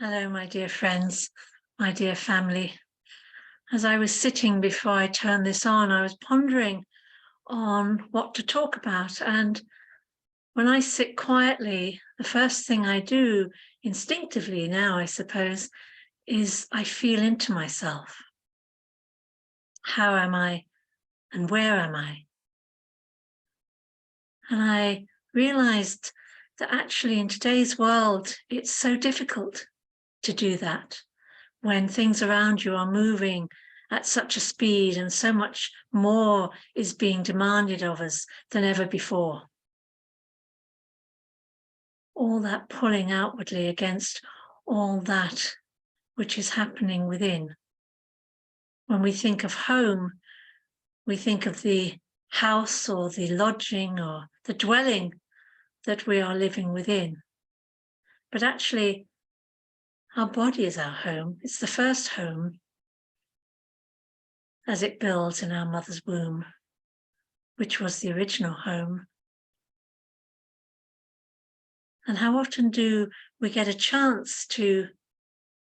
Hello, my dear friends, my dear family. As I was sitting before I turned this on, I was pondering on what to talk about. And when I sit quietly, the first thing I do instinctively now, I suppose, is I feel into myself. How am I and where am I? And I realized that actually in today's world, it's so difficult to do that. When things around you are moving at such a speed and so much more is being demanded of us than ever before. All that pulling outwardly against all that which is happening within. When we think of home, we think of the house or the lodging or the dwelling that we are living within. But actually, our body is our home. It's the first home as it builds in our mother's womb, which was the original home. And how often do we get a chance to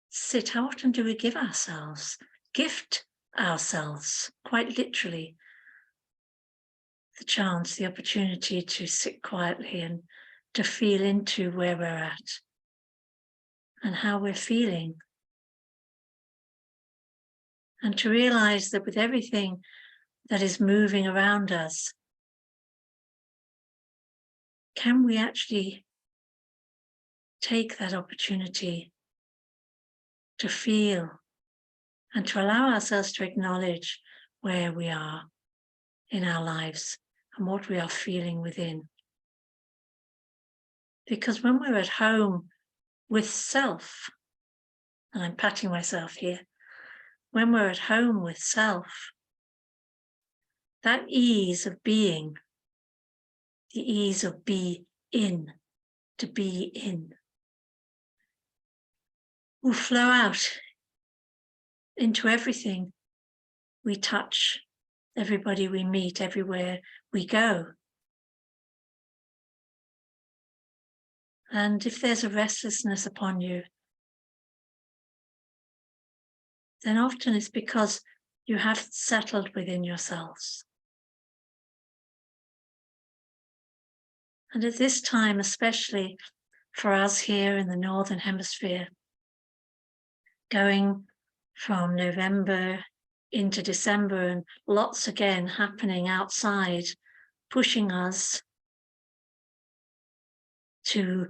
sit? How often do we give ourselves, gift ourselves, quite literally, the chance, the opportunity to sit quietly and to feel into where we're at and how we're feeling? And to realize that with everything that is moving around us, can we actually take that opportunity to feel and to allow ourselves to acknowledge where we are in our lives and what we are feeling within? Because when we're at home with self, and I'm patting myself here, when we're at home with self, that ease of being, the ease of be in, to be in, will flow out into everything we touch, everybody we meet, everywhere we go. And if there's a restlessness upon you, then often it's because you haven't settled within yourselves. And at this time, especially for us here in the Northern Hemisphere, going from November into December and lots again happening outside, pushing us to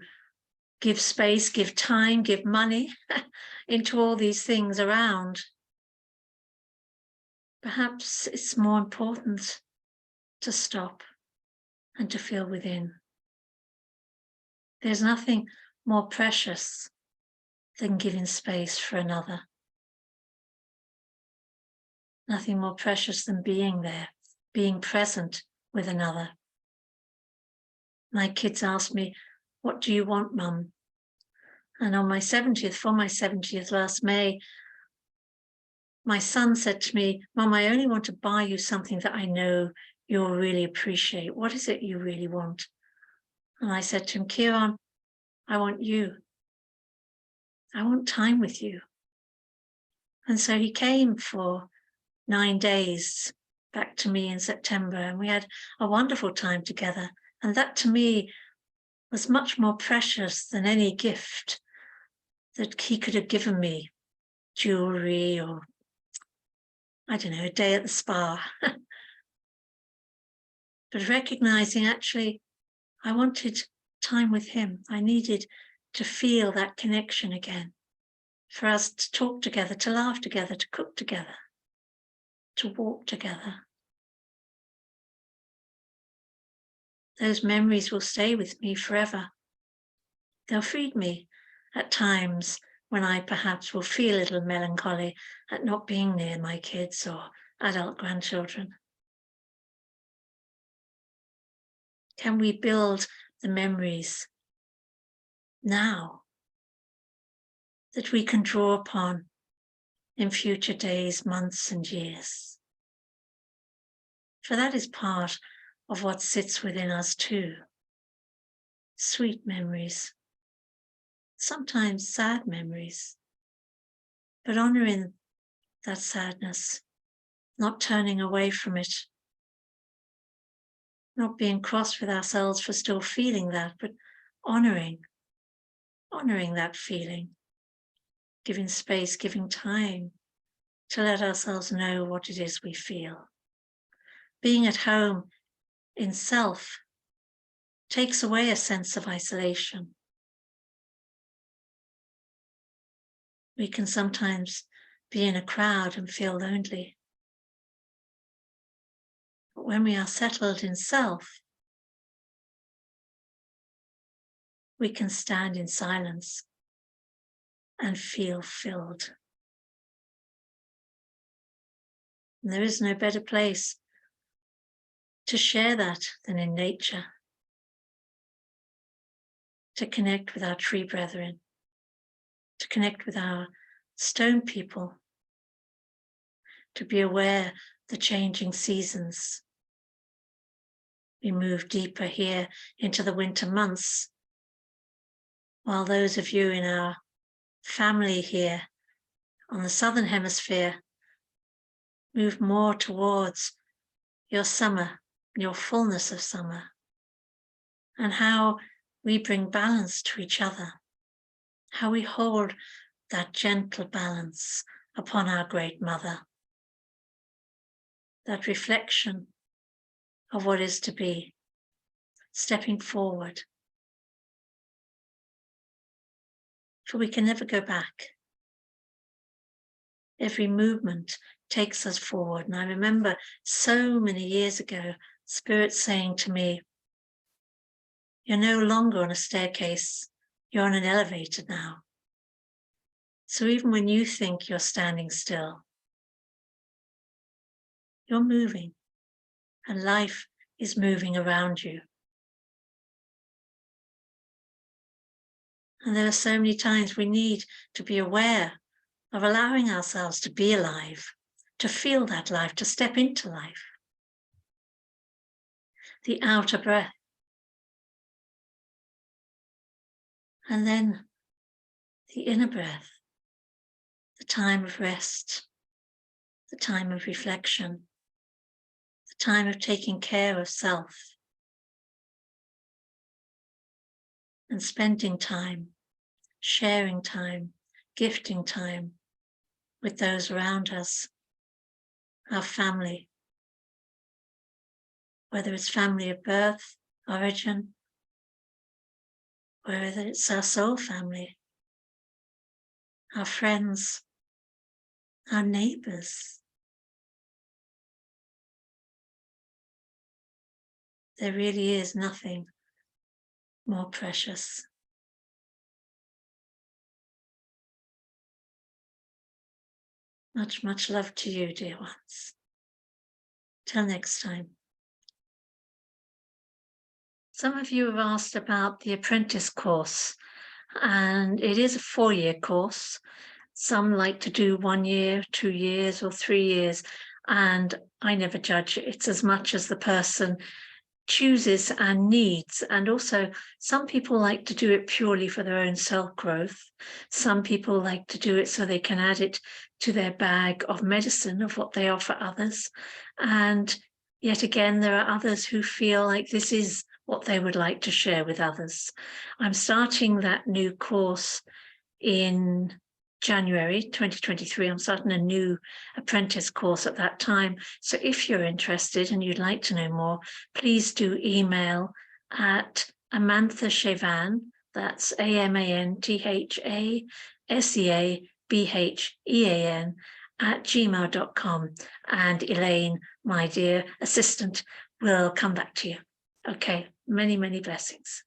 give space, give time, give money into all these things around. Perhaps it's more important to stop and to feel within. There's nothing more precious than giving space for another. Nothing more precious than being there, being present with another. My kids ask me, "What do you want, Mum?" And on my 70th, for my 70th last May, my son said to me, "Mum, I only want to buy you something that I know you'll really appreciate. What is it you really want?" And I said to him, "Kieran, I want you. I want time with you." And so he came for 9 days back to me in September, and we had a wonderful time together. And that to me was much more precious than any gift that he could have given me, jewelry or, I don't know, a day at the spa. But recognizing actually, I wanted time with him. I needed to feel that connection again, for us to talk together, to laugh together, to cook together, to walk together. Those memories will stay with me forever. They'll feed me at times when I perhaps will feel a little melancholy at not being near my kids or adult grandchildren. Can we build the memories now that we can draw upon in future days, months, and years? For that is part of what sits within us too. Sweet memories sometimes sad memories, but honoring that sadness, not turning away from it, not being cross with ourselves for still feeling that, but honoring that feeling, giving space, giving time to let ourselves know what it is we feel. Being at home in self takes away a sense of isolation. We can sometimes be in a crowd and feel lonely. But when we are settled in self, we can stand in silence and feel filled. And there is no better place to share that than in nature, to connect with our tree brethren, to connect with our stone people, to be aware of the changing seasons. We move deeper here into the winter months, while those of you in our family here on the southern hemisphere move more towards your summer, your fullness of summer, and how we bring balance to each other, how we hold that gentle balance upon our Great Mother, that reflection of what is to be, stepping forward. For we can never go back. Every movement takes us forward. And I remember so many years ago, Spirit saying to me, you're no longer on a staircase, you're on an elevator now. So even when you think you're standing still, you're moving, and life is moving around you. And there are so many times we need to be aware of allowing ourselves to be alive, to feel that life, to step into life. The outer breath. And then the inner breath, the time of rest, the time of reflection, the time of taking care of self, and spending time, sharing time, gifting time with those around us, our family, whether it's family of birth, origin, whether it's our soul family, our friends, our neighbors. There really is nothing more precious. Much, much love to you, dear ones. Till next time. Some of you have asked about the apprentice course, and it is a 4-year course. Some like to do 1 year, 2 years, or 3 years, and I never judge. It's as much as the person chooses and needs. And also, some people like to do it purely for their own self-growth. Some people like to do it so they can add it to their bag of medicine of what they offer others. And yet again, there are others who feel like this is what they would like to share with others. I'm starting that new course in January 2023. I'm starting a new apprentice course at that time. So if you're interested and you'd like to know more, please do email at Amantha Shevan, that's AMANTHASEABHEAN @gmail.com, and Elaine, my dear assistant, will come back to you. Okay, many, many blessings.